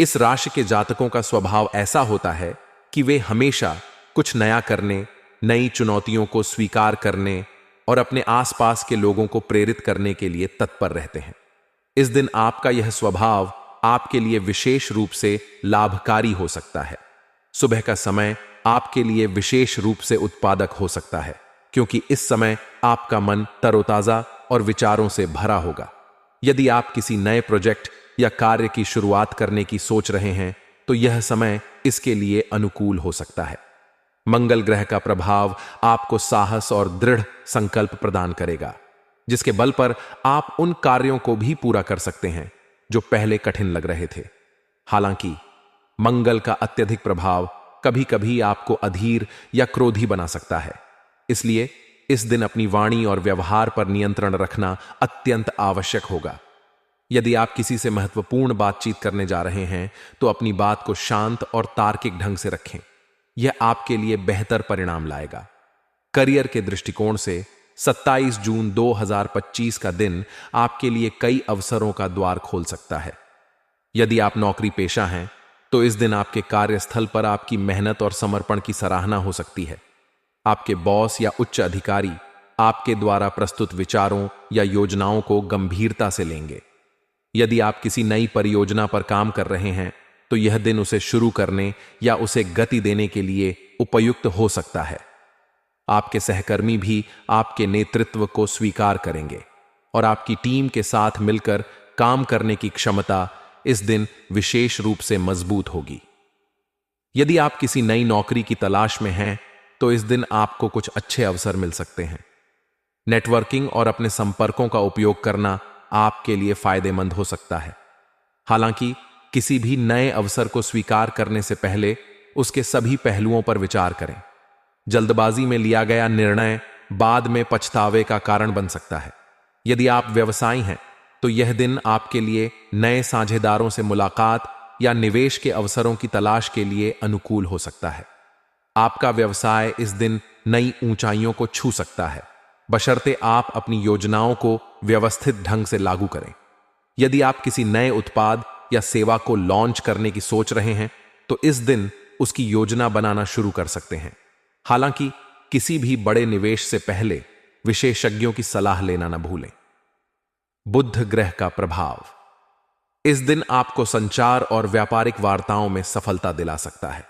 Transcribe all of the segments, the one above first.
इस राशि के जातकों का स्वभाव ऐसा होता है कि वे हमेशा कुछ नया करने, नई चुनौतियों को स्वीकार करने और अपने आसपास के लोगों को प्रेरित करने के लिए तत्पर रहते हैं। इस दिन आपका यह स्वभाव आपके लिए विशेष रूप से लाभकारी हो सकता है। सुबह का समय आपके लिए विशेष रूप से उत्पादक हो सकता है, क्योंकि इस समय आपका मन तरोताजा और विचारों से भरा होगा। यदि आप किसी नए प्रोजेक्ट या कार्य की शुरुआत करने की सोच रहे हैं, तो यह समय इसके लिए अनुकूल हो सकता है। मंगल ग्रह का प्रभाव आपको साहस और दृढ़ संकल्प प्रदान करेगा, जिसके बल पर आप उन कार्यों को भी पूरा कर सकते हैं जो पहले कठिन लग रहे थे। हालांकि मंगल का अत्यधिक प्रभाव कभी कभी आपको अधीर या क्रोधी बना सकता है, इसलिए इस दिन अपनी वाणी और व्यवहार पर नियंत्रण रखना अत्यंत आवश्यक होगा। यदि आप किसी से महत्वपूर्ण बातचीत करने जा रहे हैं, तो अपनी बात को शांत और तार्किक ढंग से रखें। यह आपके लिए बेहतर परिणाम लाएगा। करियर के दृष्टिकोण से 27 जून 2025 का दिन आपके लिए कई अवसरों का द्वार खोल सकता है। यदि आप नौकरी पेशा हैं, तो इस दिन आपके कार्यस्थल पर आपकी मेहनत और समर्पण की सराहना हो सकती है। आपके बॉस या उच्च अधिकारी आपके द्वारा प्रस्तुत विचारों या योजनाओं को गंभीरता से लेंगे। यदि आप किसी नई परियोजना पर काम कर रहे हैं, तो यह दिन उसे शुरू करने या उसे गति देने के लिए उपयुक्त हो सकता है। आपके सहकर्मी भी आपके नेतृत्व को स्वीकार करेंगे और आपकी टीम के साथ मिलकर काम करने की क्षमता इस दिन विशेष रूप से मजबूत होगी। यदि आप किसी नई नौकरी की तलाश में हैं, तो इस दिन आपको कुछ अच्छे अवसर मिल सकते हैं। नेटवर्किंग और अपने संपर्कों का उपयोग करना आपके लिए फायदेमंद हो सकता है। हालांकि किसी भी नए अवसर को स्वीकार करने से पहले उसके सभी पहलुओं पर विचार करें। जल्दबाजी में लिया गया निर्णय बाद में पछतावे का कारण बन सकता है। यदि आप व्यवसायी हैं, तो यह दिन आपके लिए नए साझेदारों से मुलाकात या निवेश के अवसरों की तलाश के लिए अनुकूल हो सकता है। आपका व्यवसाय इस दिन नई ऊंचाइयों को छू सकता है, बशर्ते आप अपनी योजनाओं को व्यवस्थित ढंग से लागू करें। यदि आप किसी नए उत्पाद या सेवा को लॉन्च करने की सोच रहे हैं, तो इस दिन उसकी योजना बनाना शुरू कर सकते हैं। हालांकि किसी भी बड़े निवेश से पहले विशेषज्ञों की सलाह लेना न भूलें। बुध ग्रह का प्रभाव इस दिन आपको संचार और व्यापारिक वार्ताओं में सफलता दिला सकता है।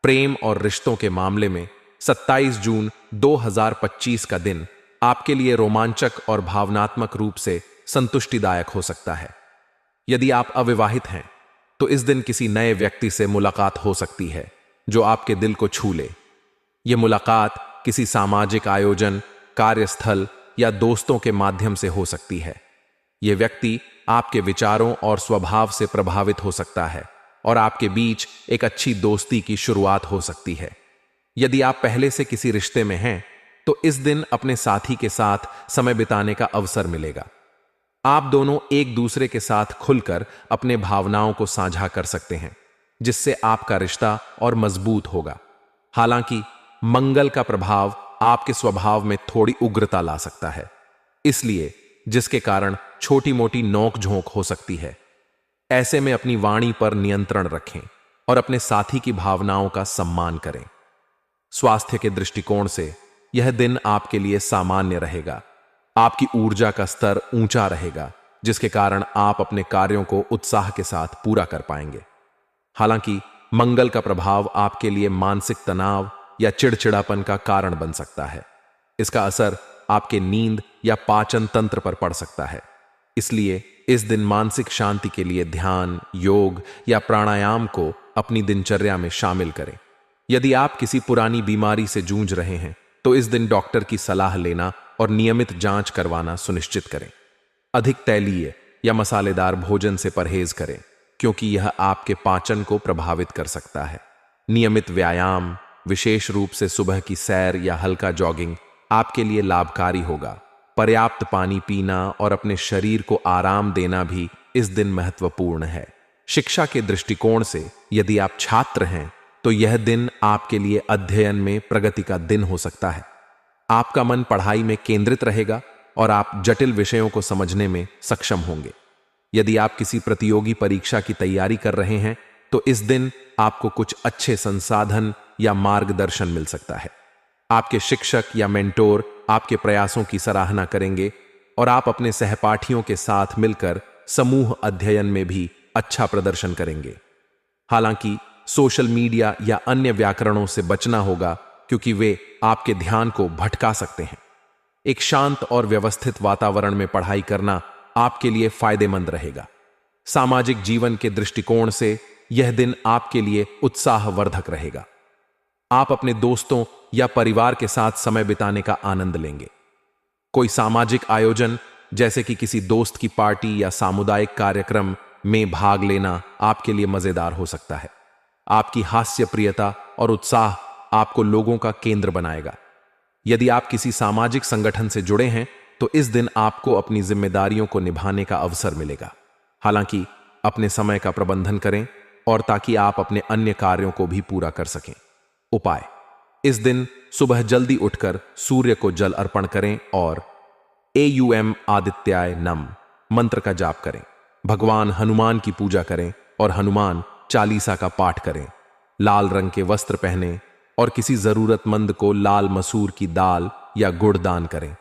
प्रेम और रिश्तों के मामले में 27 जून 2025 का दिन आपके लिए रोमांचक और भावनात्मक रूप से संतुष्टिदायक हो सकता है। यदि आप अविवाहित हैं, तो इस दिन किसी नए व्यक्ति से मुलाकात हो सकती है जो आपके दिल को छू ले। यह मुलाकात किसी सामाजिक आयोजन, कार्यस्थल या दोस्तों के माध्यम से हो सकती है। यह व्यक्ति आपके विचारों और स्वभाव से प्रभावित हो सकता है और आपके बीच एक अच्छी दोस्ती की शुरुआत हो सकती है। यदि आप पहले से किसी रिश्ते में हैं, तो इस दिन अपने साथी के साथ समय बिताने का अवसर मिलेगा। आप दोनों एक दूसरे के साथ खुलकर अपने भावनाओं को साझा कर सकते हैं, जिससे आपका रिश्ता और मजबूत होगा। हालांकि मंगल का प्रभाव आपके स्वभाव में थोड़ी उग्रता ला सकता है, इसलिए जिसके कारण छोटी मोटी नोक-झोंक हो सकती है। ऐसे में अपनी वाणी पर नियंत्रण रखें और अपने साथी की भावनाओं का सम्मान करें। स्वास्थ्य के दृष्टिकोण से यह दिन आपके लिए सामान्य रहेगा। आपकी ऊर्जा का स्तर ऊंचा रहेगा, जिसके कारण आप अपने कार्यों को उत्साह के साथ पूरा कर पाएंगे। हालांकि मंगल का प्रभाव आपके लिए मानसिक तनाव या चिड़चिड़ापन का कारण बन सकता है। इसका असर आपके नींद या पाचन तंत्र पर पड़ सकता है। इसलिए इस दिन मानसिक शांति के लिए ध्यान, योग या प्राणायाम को अपनी दिनचर्या में शामिल करें। यदि आप किसी पुरानी बीमारी से जूझ रहे हैं, तो इस दिन डॉक्टर की सलाह लेना और नियमित जांच करवाना सुनिश्चित करें। अधिक तैलीय या मसालेदार भोजन से परहेज करें, क्योंकि यह आपके पाचन को प्रभावित कर सकता है। नियमित व्यायाम, विशेष रूप से सुबह की सैर या हल्का जॉगिंग आपके लिए लाभकारी होगा। पर्याप्त पानी पीना और अपने शरीर को आराम देना भी इस दिन महत्वपूर्ण है। शिक्षा के दृष्टिकोण से यदि आप छात्र हैं, तो यह दिन आपके लिए अध्ययन में प्रगति का दिन हो सकता है। आपका मन पढ़ाई में केंद्रित रहेगा और आप जटिल विषयों को समझने में सक्षम होंगे। यदि आप किसी प्रतियोगी परीक्षा की तैयारी कर रहे हैं, तो इस दिन आपको कुछ अच्छे संसाधन या मार्गदर्शन मिल सकता है। आपके शिक्षक या मेंटोर आपके प्रयासों की सराहना करेंगे और आप अपने सहपाठियों के साथ मिलकर समूह अध्ययन में भी अच्छा प्रदर्शन करेंगे। हालांकि सोशल मीडिया या अन्य व्याकरणों से बचना होगा, क्योंकि वे आपके ध्यान को भटका सकते हैं। एक शांत और व्यवस्थित वातावरण में पढ़ाई करना आपके लिए फायदेमंद रहेगा। सामाजिक जीवन के दृष्टिकोण से यह दिन आपके लिए उत्साहवर्धक रहेगा। आप अपने दोस्तों या परिवार के साथ समय बिताने का आनंद लेंगे। कोई सामाजिक आयोजन जैसे कि किसी दोस्त की पार्टी या सामुदायिक कार्यक्रम में भाग लेना आपके लिए मजेदार हो सकता है। आपकी हास्यप्रियता और उत्साह आपको लोगों का केंद्र बनाएगा। यदि आप किसी सामाजिक संगठन से जुड़े हैं तो इस दिन आपको अपनी जिम्मेदारियों को निभाने का अवसर मिलेगा। हालांकि अपने समय का प्रबंधन करें और ताकि आप अपने अन्य कार्यों को भी पूरा कर सकें। उपाय: इस दिन सुबह जल्दी उठकर सूर्य को जल अर्पण करें और एयुएम आदित्याय नम मंत्र का जाप करें। भगवान हनुमान की पूजा करें और हनुमान चालीसा का पाठ करें। लाल रंग के वस्त्र पहनें और किसी जरूरतमंद को लाल मसूर की दाल या गुड़ दान करें।